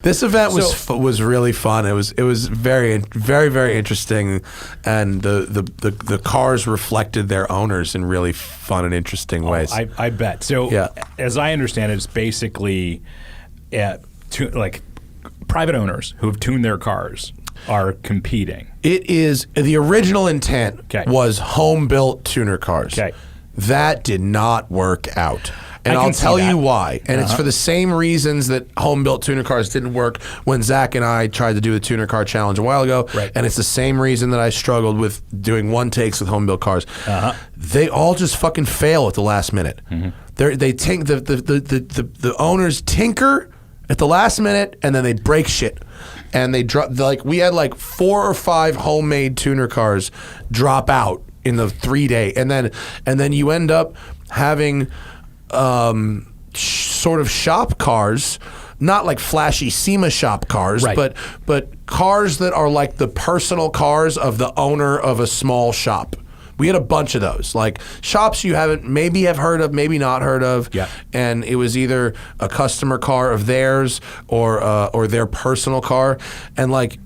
This event was really fun. It was very, very, very interesting, and the cars reflected their owners in really fun and interesting ways. I bet. So, as I understand it, it's basically like private owners who have tuned their cars are competing. It is the original intent was home built tuner cars. Okay. That did not work out. And I'll tell you why. And it's for the same reasons that home-built tuner cars didn't work when Zach and I tried to do the tuner car challenge a while ago. Right. And it's the same reason that I struggled with doing one takes with home-built cars. They all just fucking fail at the last minute. The owners tinker at the last minute, and then they break shit. And they drop, like, we had like 4 or 5 homemade tuner cars drop out in the 3-day. And then you end up having sort of shop cars, not like flashy SEMA shop cars, but cars that are like the personal cars of the owner of a small shop. We had a bunch of those, like shops you maybe have heard of, maybe not heard of. Yeah. And it was either a customer car of theirs or their personal car. And like,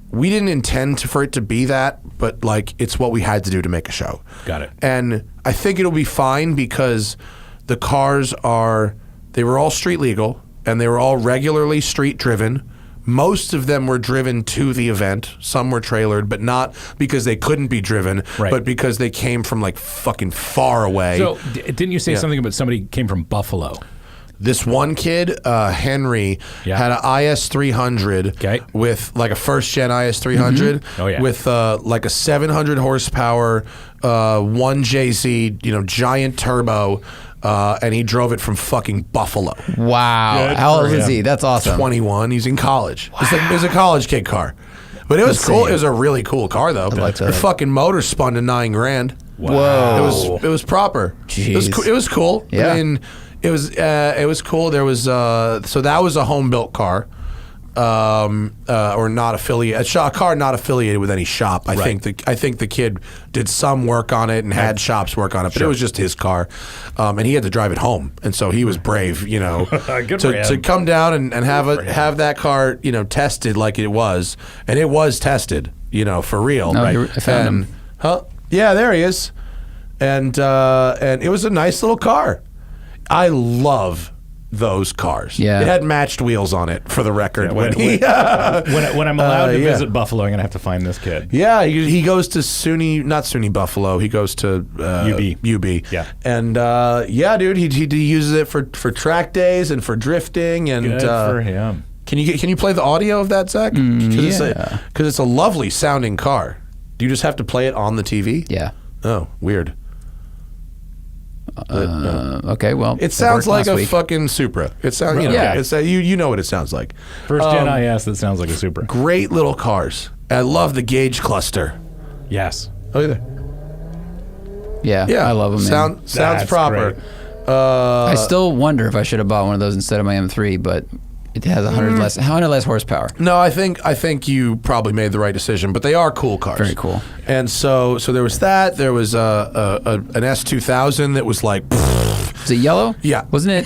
we didn't intend for it to be that, but like, it's what we had to do to make a show. Got it. And I think it'll be fine because the cars they were all street legal and they were all regularly street driven. Most of them were driven to the event. Some were trailered, but not because they couldn't be driven, but because they came from like fucking far away. So didn't you say something about somebody came from Buffalo? This one kid, Henry, had an IS300 with like a first-gen IS300 with like a 700 horsepower, 1JZ, giant turbo, and he drove it from fucking Buffalo. Wow. Good How old is he? That's awesome. 21. He's in college. Wow. It was a college kid car. But it was cool. It was a really cool car, though. The fucking motor spun to $9,000. Whoa. It was proper. Jeez. It was cool. Yeah. I mean, it was cool. There was so that was a home built car, or not affiliated, a car not affiliated with any shop. I think the kid did some work on it and had shops work on it, but it was just his car, and he had to drive it home, and so he was brave, Good for him. to come down and have that car, tested like it was, and it was tested, for real. No, I found him. Yeah, there he is, and it was a nice little car. I love those cars. Yeah. It had matched wheels on it, for the record. When I'm allowed to visit Buffalo, I'm going to have to find this kid. Yeah, he goes to not SUNY Buffalo. He goes to UB. Yeah. And dude, he uses it for track days and for drifting. And good for him. Can you play the audio of that, Zach? Because it's a lovely sounding car. Do you just have to play it on the TV? Yeah. Oh, weird. Okay, well, it sounds like a fucking Supra. It sounds, you know what it sounds like. First gen IS that sounds like a Supra. Great little cars. I love the gauge cluster. Yes. Look at that. Yeah, I love them. Sounds That's proper. great. I still wonder if I should have bought one of those instead of my M3, but it has 100 less horsepower. No, I think you probably made the right decision, but they are cool cars. Very cool. And so there was that. There was an S2000 that was like. Is it yellow? Yeah. Wasn't it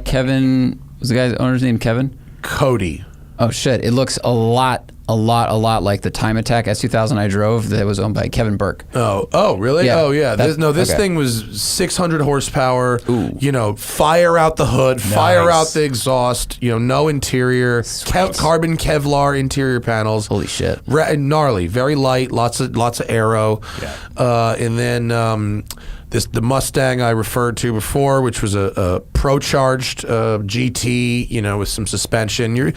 Kevin? Was the guy's owner's name Kevin? Cody. Oh shit! It looks a lot like the Time Attack S2000 I drove that was owned by Kevin Burke. Oh, really? Yeah. Oh, yeah. This thing was 600 horsepower. Ooh. Fire out the hood, fire out the exhaust. No interior, carbon Kevlar interior panels. Holy shit! Gnarly, very light, lots of aero. Yeah. And then the Mustang I referred to before, which was a pro-charged GT, with some suspension.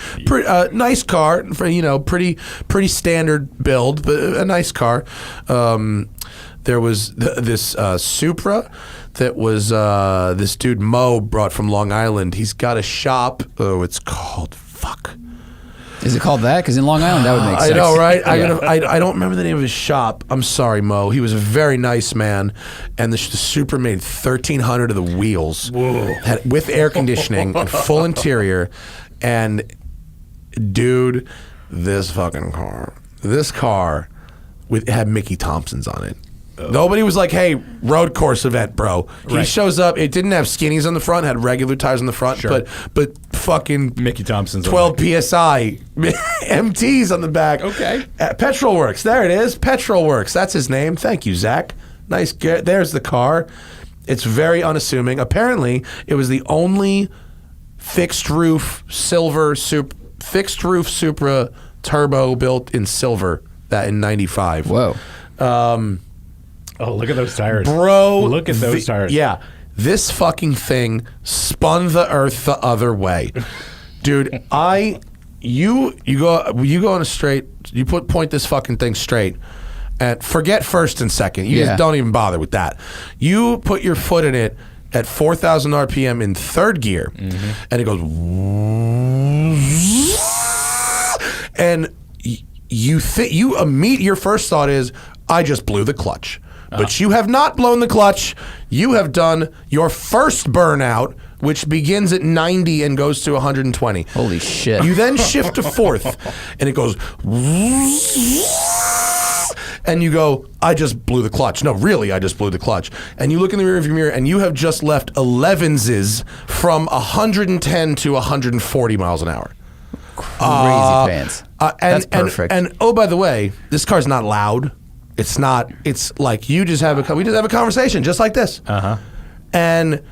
Nice car, pretty standard build, but a nice car. There was this Supra that was this dude Mo brought from Long Island. He's got a shop. Oh, it's called Is it called that? Because in Long Island, that would make sense. I know, right? I don't remember the name of his shop. I'm sorry, Mo. He was a very nice man, and the Supra made 1,300 of the wheels. Whoa. With air conditioning and full interior. And dude, this car had Mickey Thompsons on it. Nobody was like, hey, road course event, bro. He shows up. It didn't have skinnies on the front, had regular tires on the front, but fucking Mickey Thompson's 12 psi MTs on the back. Okay. Petrol Works. There it is. Petrol Works. That's his name. Thank you, Zach. Nice. There's the car. It's very unassuming. Apparently, it was the only fixed roof Supra turbo built in silver that in '95. Whoa. Oh, look at those tires, Bro. Look at those tires. Yeah. This fucking thing spun the earth the other way. Dude, you go on a straight, you point this fucking thing straight and forget first and second. You just don't even bother with that. You put your foot in it at 4,000 RPM in third gear and it goes and your first thought is, I just blew the clutch. But you have not blown the clutch. You have done your first burnout, which begins at 90 and goes to 120. Holy shit. You then shift to fourth, and it goes, and you go, I just blew the clutch. No, really, I just blew the clutch. And you look in the rearview mirror, and you have just left 11s from 110 to 140 miles an hour. Crazy pants. That's perfect. And oh, by the way, this car's not loud. It's not. It's like we just have a conversation just like this. And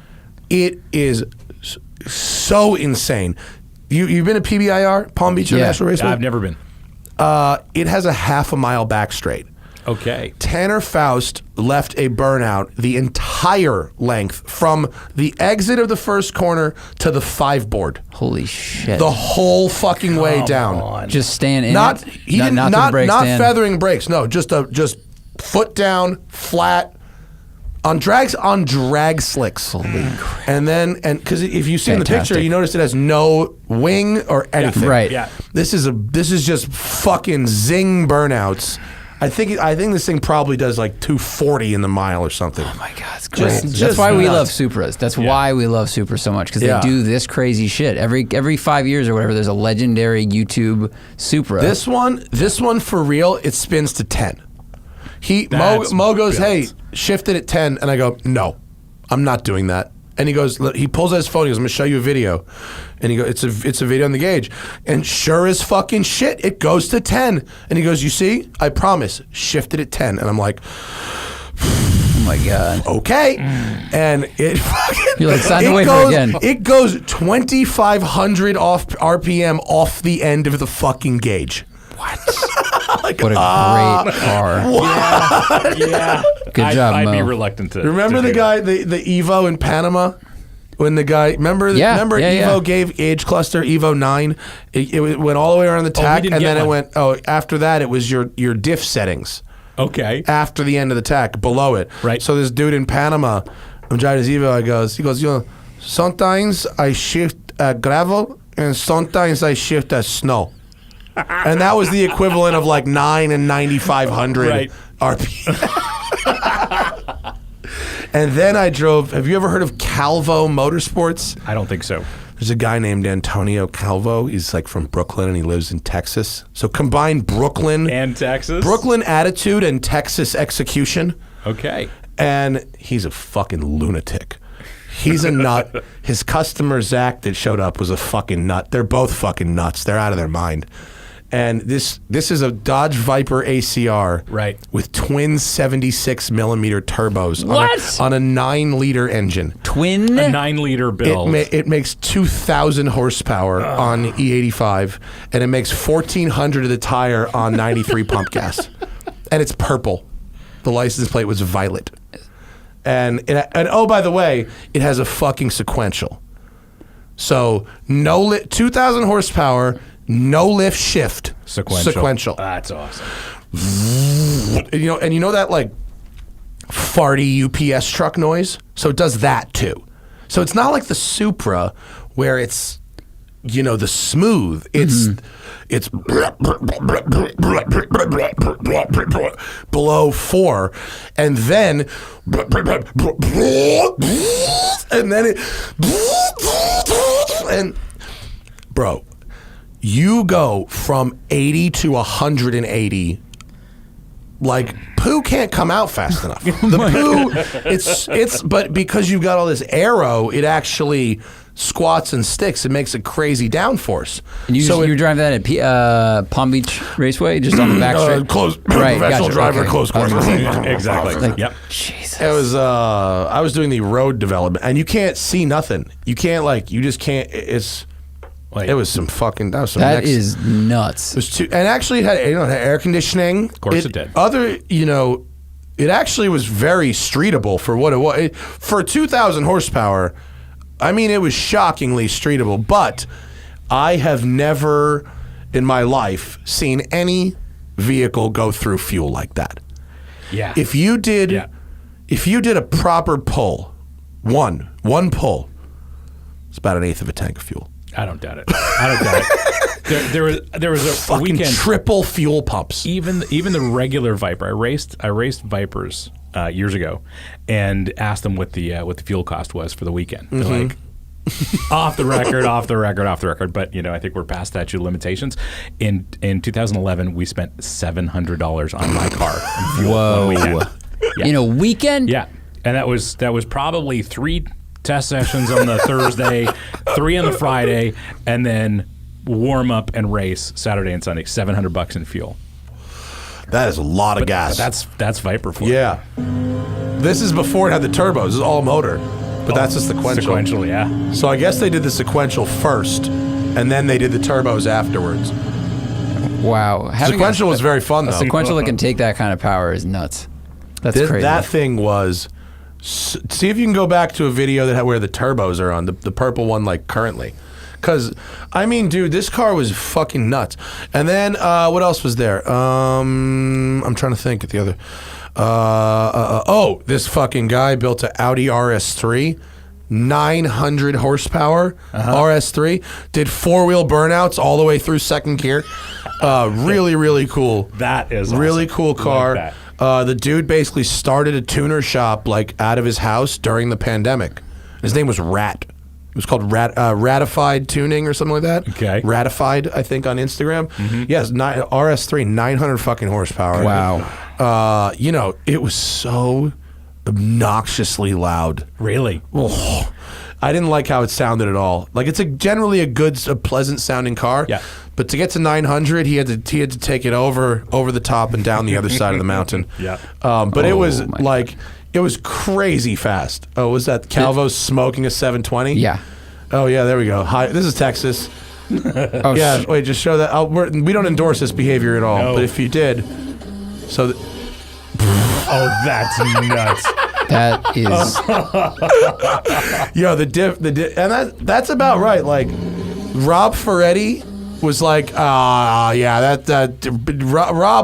it is so insane. You've been to PBIR, Palm Beach International Raceway? I've never been. It has a half a mile back straight. Okay. Tanner Faust left a burnout the entire length from the exit of the first corner to the 5 board. Holy shit. The whole fucking way down. Just staying in Not it? he didn't not not stand. feathering brakes. No, just foot down, flat. On drag slicks. Holy crap. And because if you see in the Fantastic. picture, you notice it has no wing or anything. Right. Yeah. This is just fucking zing burnouts. I think this thing probably does like 240 in the mile or something. Oh my God, it's great. Just That's why we nuts. love Supras. That's why we love Supra so much, because they do this crazy shit. Every 5 years or whatever, there's a legendary YouTube Supra. This one for real, it spins to 10. Mo goes, hey, shift it at 10, and I go, no, I'm not doing that. And he pulls out his phone. He goes, I'm gonna show you a video, and he goes, it's a video on the gauge, and sure as fucking shit, it goes to 10. And he goes, you see, I promise, shift it at 10. And I'm like, oh my God. okay. And it fucking, You're like, sign the waiver again. It goes 2,500 off RPM off the end of the fucking gauge. What? What a great car. Yeah. Good job, I'd be Mo. reluctant to. Remember to the do guy, that. the Evo in Panama? When the guy, remember Evo gave age cluster, Evo 9, it went all the way around the tack, didn't and get then one. after that, it was your diff settings. Okay. After the end of the tack, below it. Right. So this dude in Panama, I'm driving his Evo, he goes, sometimes I shift gravel, and sometimes I shift snow. And that was the equivalent of like 9 and 9,500 Right. RPM. And then I drove. Have you ever heard of Calvo Motorsports? I don't think so. There's a guy named Antonio Calvo. He's like from Brooklyn and he lives in Texas. So combine Brooklyn attitude and Texas execution. Okay. And he's a fucking lunatic. He's a nut. His customer, Zach, that showed up was a fucking nut. They're both fucking nuts. They're out of their mind. And this is a Dodge Viper ACR, Right. with twin 76 millimeter turbos What? on a 9-liter engine. Twin? A 9-liter build. It makes 2,000 horsepower on E85, and it makes 1,400 of the tire on 93 pump gas, and it's purple. The license plate was violet, and oh, by the way, it has a fucking sequential. So 2,000 horsepower. No lift shift. Sequential. That's awesome. You know that like farty UPS truck noise? So it does that too. So it's not like the Supra where it's the smooth. It's below 4, and then bro, you go from 80 to 180. Like, poo can't come out fast enough. The poo, but because you've got all this aero, it actually squats and sticks, it makes a crazy downforce. And you drive that at Palm Beach Raceway, just on the back straight? Professional gotcha, driver, okay. close course. Exactly. Yep. Jesus. It was I was doing the road development, and you can't see nothing. You can't you just can't. It was some fucking. That is nuts. It was and actually it had it had air conditioning. Of course it did. It actually was very streetable for what it was. For 2,000 horsepower, I mean, it was shockingly streetable. But I have never in my life seen any vehicle go through fuel like that. Yeah. If you did a proper pull, one pull, it's about an eighth of a tank of fuel. I don't doubt it. There was a Fucking weekend. triple fuel pumps. Even the regular Viper. I raced Vipers years ago, and asked them what the fuel cost was for the weekend. They're like, off the record. But I think we're past statute of limitations. In 2011, we spent $700 on my car in fuel. Whoa. One weekend. Yeah. In a weekend? Yeah, and that was probably 3 test sessions on the Thursday, 3 on the Friday, and then warm up and race Saturday and Sunday. $700 in fuel. That is a lot of gas. That's Viper for you. Yeah. This is before it had the turbos. This is all motor. But that's a sequential. Sequential, yeah. So I guess they did the sequential first, and then they did the turbos afterwards. Wow. Sequential was very fun, though. A sequential that can take that kind of power is nuts. That's crazy. That thing was... See if you can go back to a video that where the turbos are on, the purple one, currently. Because, I mean, dude, this car was fucking nuts. And then, what else was there? I'm trying to think of the other... this fucking guy built an Audi RS3, 900 horsepower RS3, did 4-wheel burnouts all the way through second gear. Really, really cool. That is really awesome. cool car. Like The dude basically started a tuner shop out of his house during the pandemic. His name was Rat. It was called Ratified Tuning or something like that. Okay. Ratified, I think, on Instagram. Mm-hmm. Yes, RS3, 900 fucking horsepower. Wow. It was so obnoxiously loud. Really? Oh, I didn't like how it sounded at all. It's generally a pleasant sounding car. Yeah. But to get to 900, he had to take it over the top and down the other side of the mountain. Yeah. But it was it was crazy fast. Oh, was that Calvo smoking a 720? Yeah. Oh yeah, there we go. Hi, this is Texas. Oh, wait, just show that. We don't endorse this behavior at all. No. But if you did, Oh, that's nuts. That is. and that's about right. Rob Ferretti was Rob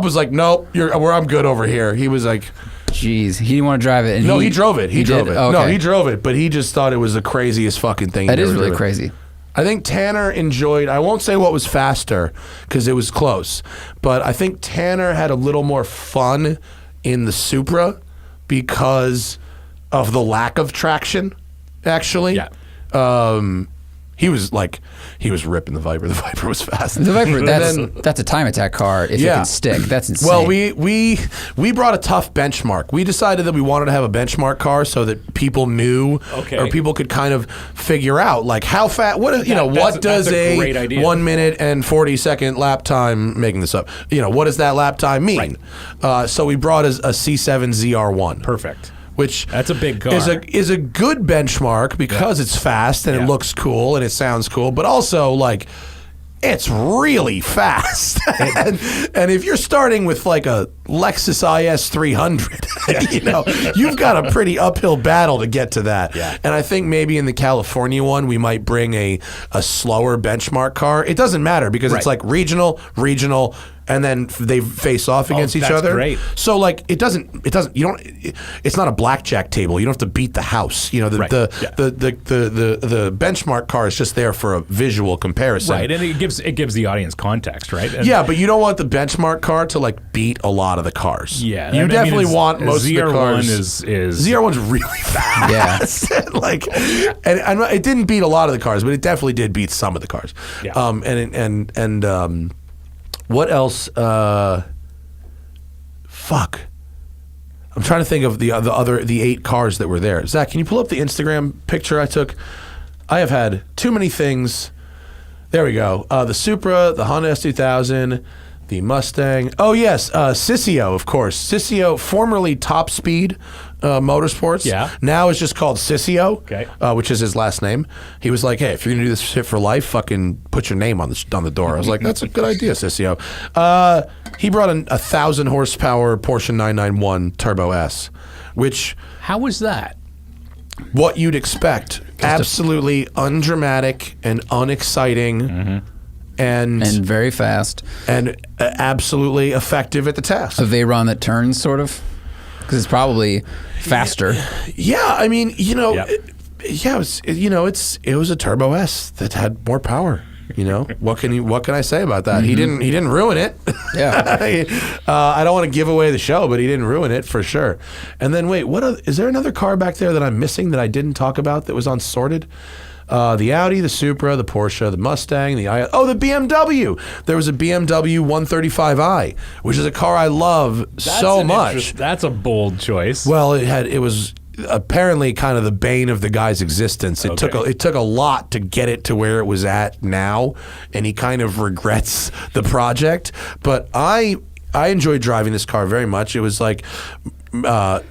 was like, nope, I'm good over here. He was like, jeez, he didn't want to drive it. And no, he drove it. He drove it. Okay. No, he drove it, but he just thought it was the craziest fucking thing. That is really crazy. I think Tanner enjoyed, I won't say what was faster because it was close, but I think Tanner had a little more fun in the Supra because of the lack of traction, actually. Yeah. He was ripping the Viper. The Viper was fast. The Viper, that's a time attack car. If it can stick, that's insane. Well, we brought a tough benchmark. We decided that we wanted to have a benchmark car so that people knew, or people could kind of figure out how fast. What does a 1 minute and 40-second lap time? Making this up. What does that lap time mean? Right. So we brought a C7 ZR1. Perfect. Which that's a big car. Is a good benchmark because it's fast and it looks cool and it sounds cool, but also it's really fast. and if you're starting with a Lexus IS 300, you've got a pretty uphill battle to get to that. Yeah. And I think maybe in the California one we might bring a slower benchmark car. It doesn't matter because it's regional, and then they face off against each other. Great. So it's not a blackjack table. You don't have to beat the house. The benchmark car is just there for a visual comparison. Right, and it gives the audience context, right? And but you don't want the benchmark car to beat a lot of the cars. Yeah. You definitely want most of the cars. ZR1's really fast. Yeah. and it didn't beat a lot of the cars, but it definitely did beat some of the cars. Yeah. What else? Fuck. I'm trying to think of the 8 cars that were there. Zach, can you pull up the Instagram picture I took? I have had too many things. There we go. The Supra, the Honda S2000, the Mustang. Oh, yes, Sissio, of course. Sissio, formerly Top Speed Motorsports. Yeah. Now it's just called Sissio, Okay. Which is his last name. He was like, hey, if you're going to do this shit for life, fucking put your name on the door. I was like, that's a good idea, Sissio. He brought in 1,000 horsepower Porsche 991 Turbo S, which... How was that? What you'd expect. Absolutely undramatic and unexciting. And very fast. And absolutely effective at the task. A Veyron that turns, sort of? Because it's probably faster. Yeah, I mean, Yep. it was a Turbo S that had more power. What can I say about that? He didn't ruin it. Yeah. I don't want to give away the show, but he didn't ruin it for sure. And then wait, is there another car back there that I'm missing that I didn't talk about that was on Sorted? The Audi, the Supra, the Porsche, the Mustang, the BMW. There was a BMW 135i, which is a car I love so much. That's a bold choice. Well, it was apparently kind of the bane of the guy's existence. It took a lot to get it to where it was at now, and he kind of regrets the project. But I enjoyed driving this car very much. It was like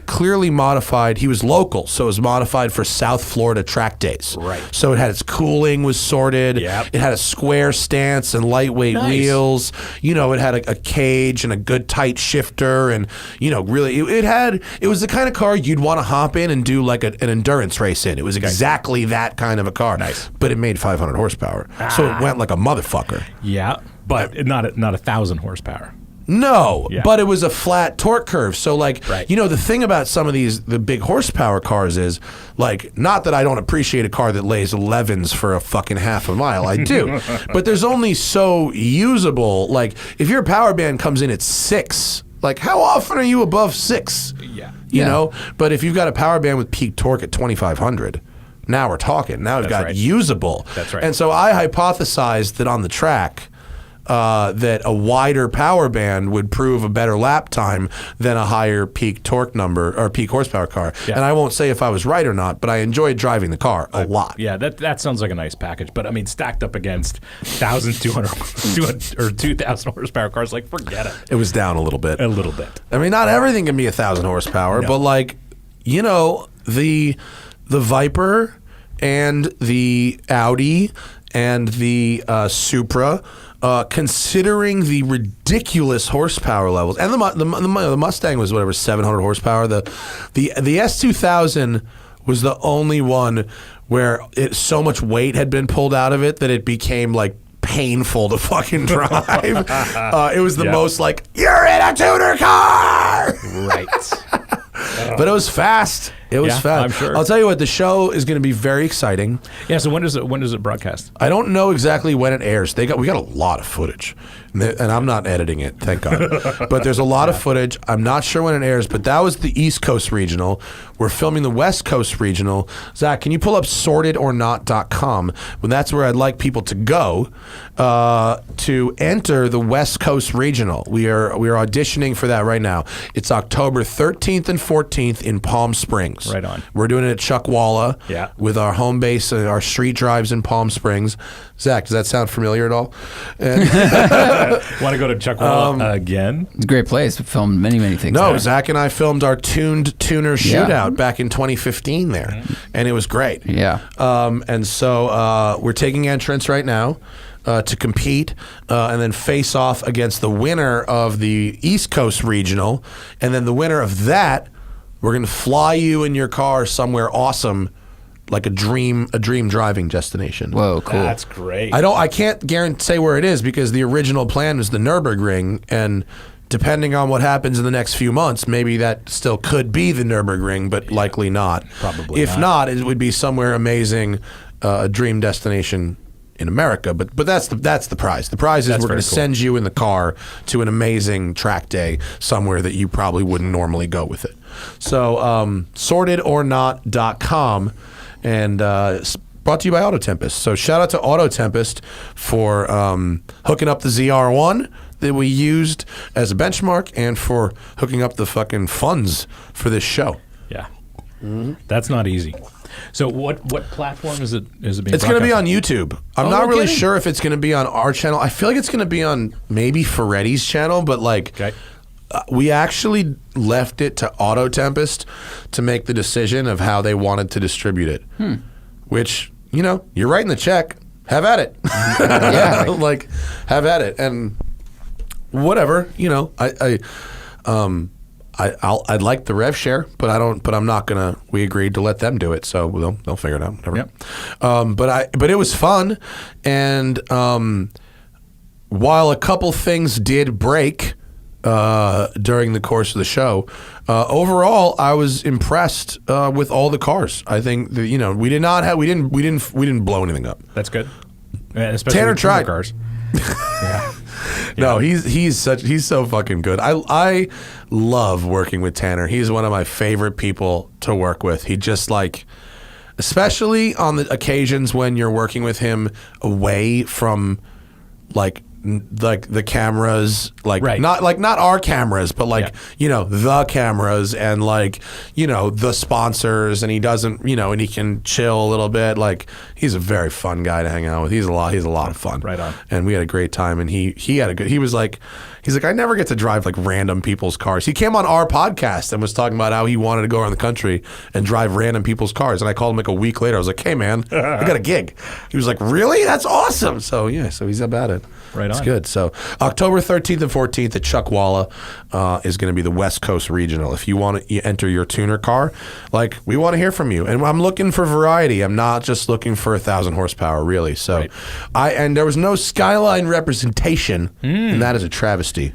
clearly modified. He was local, so it was modified for South Florida track days. Right. So it had its cooling was sorted. Yep. It had a square stance and lightweight wheels. It had a cage and a good tight shifter, and really it was the kind of car you'd want to hop in and do like an endurance race in. It was exactly that kind of a car. Nice. But it made 500 horsepower, so it went like a motherfucker. Yeah, but not 1,000 horsepower. No, Yeah. but it was a flat torque curve. So, Right. the thing about some of the big horsepower cars is, not that I don't appreciate a car that lays 11s for a fucking half a mile. I do. But there's only so usable. If your power band comes in at 6, how often are you above 6? Yeah. You know? But if you've got a power band with peak torque at 2,500, now we're talking. Now we've got right. usable. That's right. And so I hypothesized that on the track, that a wider power band would prove a better lap time than a higher peak torque number or peak horsepower car. Yeah. And I won't say if I was right or not, but I enjoyed driving the car a lot. Yeah, that sounds like a nice package. But I mean, stacked up against 1,200 or 2,000 horsepower cars, forget it. It was down a little bit. A little bit. I mean, not everything can be 1,000 horsepower, No. but the Viper and the Audi and the Supra, considering the ridiculous horsepower levels, and the Mustang was 700 horsepower. The S2000 was the only one where so much weight had been pulled out of it that it became painful to fucking drive. It was the most you're in a tuner car. Right. But it was fast. It was Yeah, fast. I'm sure. I'll tell you what, the show is going to be very exciting. Yeah. So when does it broadcast? I don't know exactly when it airs. We got a lot of footage, and I'm not editing it, thank God. But there's a lot of footage. I'm not sure when it airs, but that was the East Coast regional. We're filming the West Coast regional. Zach, can you pull up sortedornot.com? Well, that's where I'd like people to go to enter the West Coast regional. We are auditioning for that right now. It's October 13th and 14th in Palm Springs. Right on. We're doing it at Chuckwalla. Yeah. With our home base, our street drives in Palm Springs. Zach, does that sound familiar at all? Want to go to Chuckwalla again? It's a great place. We filmed many things No, there. Zach and I filmed our tuned tuner shootout back in 2015 there, and it was great. Yeah. And so we're taking entrance right now to compete and then face off against the winner of the East Coast regional, and then the winner of that, we're going to fly you in your car somewhere awesome, like a dream driving destination. Whoa, cool. That's great. I can't guarantee say where it is because the original plan was the Nürburgring, and depending on what happens in the next few months, maybe that still could be the Nürburgring, but likely not. Probably If not, it would be somewhere amazing, a dream destination in America. But that's the prize. The prize is That's we're going very to cool. send you in the car to an amazing track day somewhere that you probably wouldn't normally go with it. So sortedornot.com, and brought to you by Auto Tempest. So shout out to Auto Tempest for hooking up the ZR1 that we used as a benchmark, and for hooking up the fucking funds for this show. Yeah. That's not easy. So what platform is it being? It's going to be on broadcast YouTube. I'm Oh, not no really kidding? sure if it's going to be on our channel. I feel like it's going to be on maybe Ferretti's channel, but like Okay. we actually left it to Auto Tempest to make the decision of how they wanted to distribute it. Which, you know, you're writing the check. Have at it. Yeah. Like, have at it. And whatever, you know, I'd like the rev share, but I'm not gonna. We agreed to let them do it, so they'll figure it out. Whatever. Yep. But it was fun, and while a couple things did break during the course of the show, overall I was impressed with all the cars. I think that, you know, we didn't blow anything up. That's good. And especially Tanner with tuner tried. cars. Yeah. No, he's so fucking good. I love working with Tanner. He's one of my favorite people to work with. He just like, especially on the occasions when you're working with him away from like the cameras, like Right. not our cameras, but like, Yeah. you know, the cameras and like, you know, the sponsors, and he doesn't, you know, and he can chill a little bit. Like, he's a very fun guy to hang out with. He's a lot of fun. Right on. And we had a great time, and he had a good, he's like, I never get to drive like random people's cars. He came on our podcast and was talking about how he wanted to go around the country and drive random people's cars. And I called him like a week later. I was like, hey man, I got a gig. He was like, really? That's awesome. So yeah, so he's about it. Right It's on. good. So October 13th and 14th at Chuckwalla is going to be the West Coast Regional. If you want to enter your tuner car, like, we want to hear from you. And I'm looking for variety. I'm not just looking for 1,000 horsepower, really. So Right. and there was no Skyline representation, and that is a travesty.